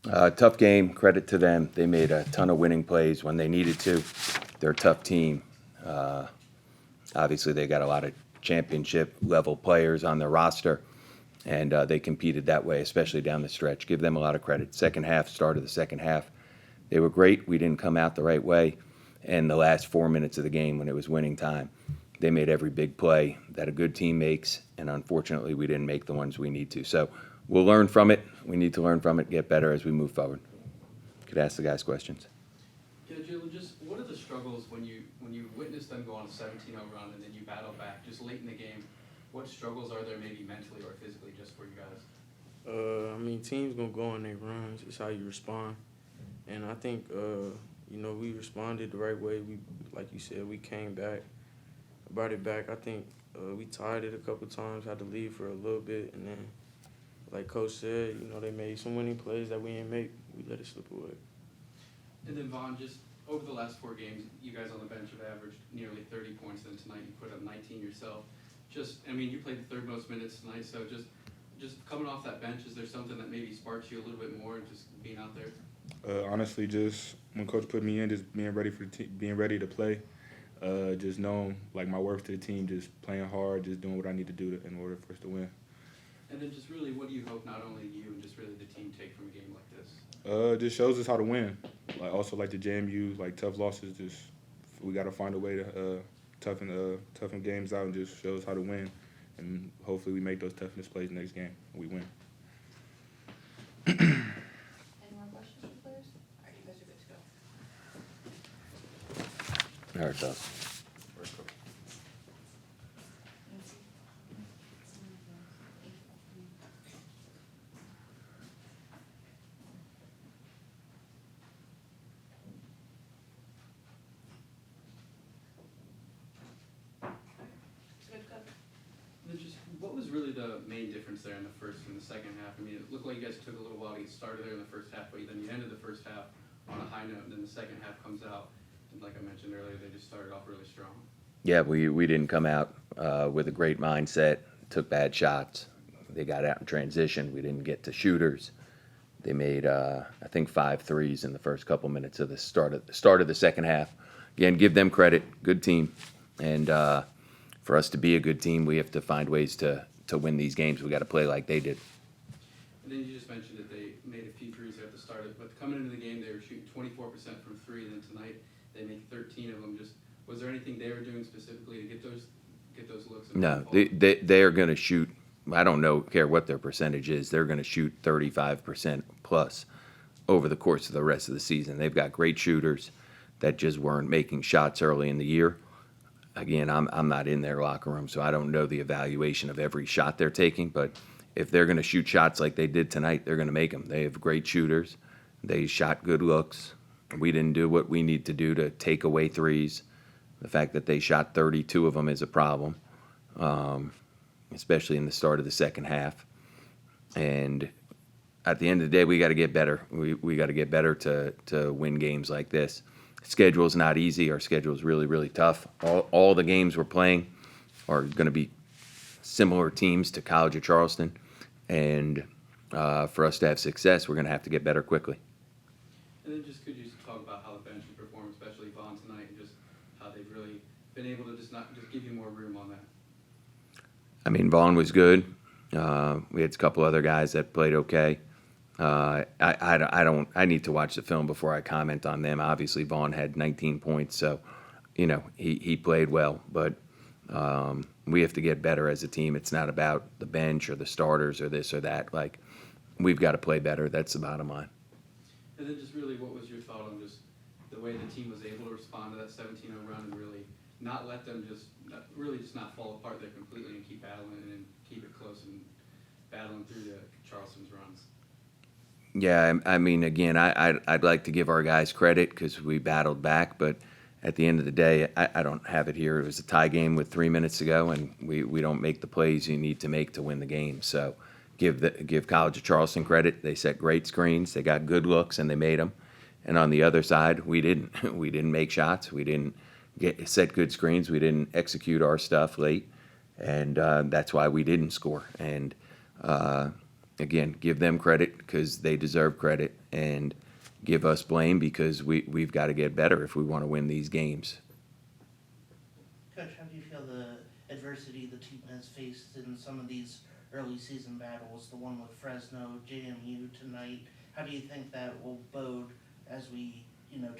Tough game, credit to them. They made a ton of winning plays when they needed to. They're a tough team. Obviously, they got a lot of championship-level players on their roster, and they competed that way, especially down the stretch. Give them a lot of credit. Second half, start of the second half, they were great. We didn't come out the right way. And the last 4 minutes of the game when it was winning time, they made every big play that a good team makes, and unfortunately, we didn't make the ones we need to. So we'll learn from it. We need to learn from it, get better as we move forward. Could ask the guys questions. Yeah, Jalen, just what are the struggles when you witness them go on a 17-0 run and then you battle back just late in the game? What struggles are there maybe mentally or physically just for you guys? Teams gonna go on their runs. It's how you respond, and I think we responded the right way. We, like you said, we came back, brought it back. I think we tied it a couple times, had to leave for a little bit, and then, like Coach said, they made some winning plays that we didn't make. We let it slip away. And then Von, just over the last 4 games, you guys on the bench have averaged nearly 30 points. Then tonight you put up 19 yourself. You played the 3rd most minutes tonight, so just coming off that bench, is there something that maybe sparks you a little bit more, just being out there? Honestly, just when Coach put me in, just being ready for being ready to play, just knowing like my worth to the team, just playing hard, just doing what I need to do in order for us to win. And then just really, what do you hope not only you and just really the team take from a game like this? Just shows us how to win. Also like the JMU, like tough losses, just we got to find a way to toughen games out and just show us how to win. And hopefully we make those toughness plays next game and we win. Any more questions for players? All right, you guys are good to go. All right, so. What was really the main difference there in the first and the second half? It looked like you guys took a little while to get started there in the first half, but then you ended the first half on a high note, and then the second half comes out, and like I mentioned earlier, they just started off really strong. Yeah, we didn't come out with a great mindset, took bad shots. They got out in transition. We didn't get to shooters. They made, I think, 5 threes in the first couple minutes of the start of the second half. Again, give them credit. Good team. And for us to be a good team, we have to find ways to win these games. We got to play like they did. And then you just mentioned that they made a few threes there at the start, but coming into the game, they were shooting 24% from 3, and then tonight they made 13 of them. Just was there anything they were doing specifically to get those looks? No, they are going to shoot. I don't care what their percentage is. They're going to shoot 35% plus over the course of the rest of the season. They've got great shooters that just weren't making shots early in the year. Again, I'm not in their locker room, so I don't know the evaluation of every shot they're taking. But if they're going to shoot shots like they did tonight, they're going to make them. They have great shooters. They shot good looks. We didn't do what we need to do to take away threes. The fact that they shot 32 of them is a problem, especially in the start of the second half. And at the end of the day, we got to get better. We got to get better to win games like this. Schedule's not easy. Our schedule's really, really tough. All the games we're playing are going to be similar teams to College of Charleston. And for us to have success, we're going to have to get better quickly. And then just could you talk about how the bench has performed, especially Von tonight, and just how they've really been able to just give you more room on that? Vaughn was good. We had a couple other guys that played okay. I need to watch the film before I comment on them. Obviously, Vaughn had 19 points, so he played well. But we have to get better as a team. It's not about the bench or the starters or this or that. Like, we've got to play better. That's the bottom line. And then just really, what was your thought on just the way the team was able to respond to that 17-0 run and really not let them just not fall apart there completely and keep battling and keep it close and battling through the Charleston's runs? Yeah, again, I'd like to give our guys credit because we battled back, but at the end of the day, I don't have it here. It was a tie game with 3 minutes to go, and we don't make the plays you need to make to win the game. So give College of Charleston credit. They set great screens. They got good looks, and they made them. And on the other side, we didn't. We didn't make shots. We didn't set good screens. We didn't execute our stuff late, and that's why we didn't score. And again, give them credit because they deserve credit, and give us blame because we've got to get better if we want to win these games. Coach, how do you feel the adversity the team has faced in some of these early season battles, the one with Fresno, JMU tonight? How do you think that will bode as we,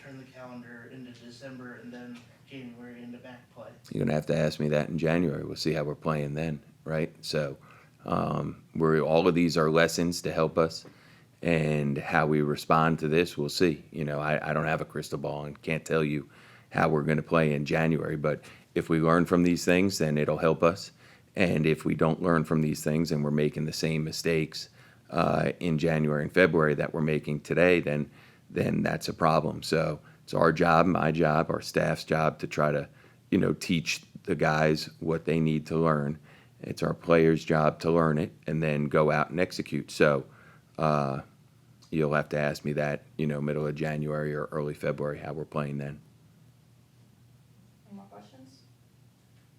turn the calendar into December and then January into back play? You're going to have to ask me that in January. We'll see how we're playing then, right? So all of these are lessons to help us, and how we respond to this, we'll see. I don't have a crystal ball and can't tell you how we're going to play in January, but if we learn from these things, then it'll help us. And if we don't learn from these things and we're making the same mistakes in January and February that we're making today, then that's a problem. So it's our job, my job, our staff's job to try to, teach the guys what they need to learn. It's our players' job to learn it and then go out and execute. So you'll have to ask me that, middle of January or early February, how we're playing then. Any more questions?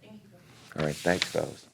Thank you, Coach. All right, thanks, fellas.